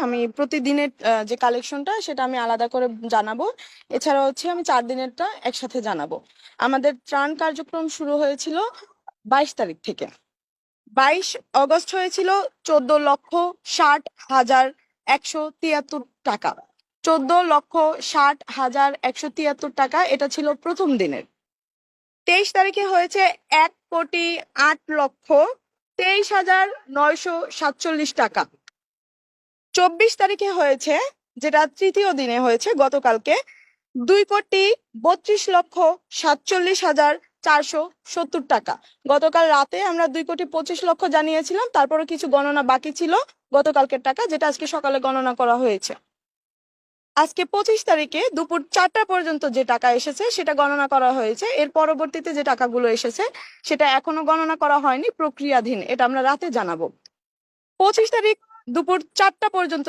আমি প্রতিদিনের যে কালেকশনটা সেটা আমি আলাদা করে জানাবো। এছাড়া হচ্ছে আমি 4 দিনেরটা একসাথে জানাবো। আমাদের ত্রাণ কার্যক্রম শুরু হয়েছিল 22 তারিখ থেকে। 22 অগস্ট হয়েছিল 14,60,173 টাকা। 14,60,173 টাকা, এটা ছিল প্রথম দিনের। 23 তারিখে হয়েছে 1,08,23,947 টাকা। 24 তারিখে হয়েছে, যেটা তৃতীয় দিনে হয়েছে গতকালকে, 2,32,47,470 টাকা। গতকাল রাতে আমরা 2,25,00,000 জানিয়েছিলাম, তারপরে কিছু গণনা বাকি ছিল গতকালকের টাকা, যেটা আজকে সকালে গণনা করা হয়েছে। আজকে 25 তারিখে দুপুর 4টা পর্যন্ত যে টাকা এসেছে সেটা গণনা করা হয়েছে। এর পরবর্তীতে যে টাকাগুলো এসেছে সেটা এখনো গণনা করা হয়নি, প্রক্রিয়াধীন, এটা আমরা রাতে জানাবো। 25 তারিখ দুপুর 4টা পর্যন্ত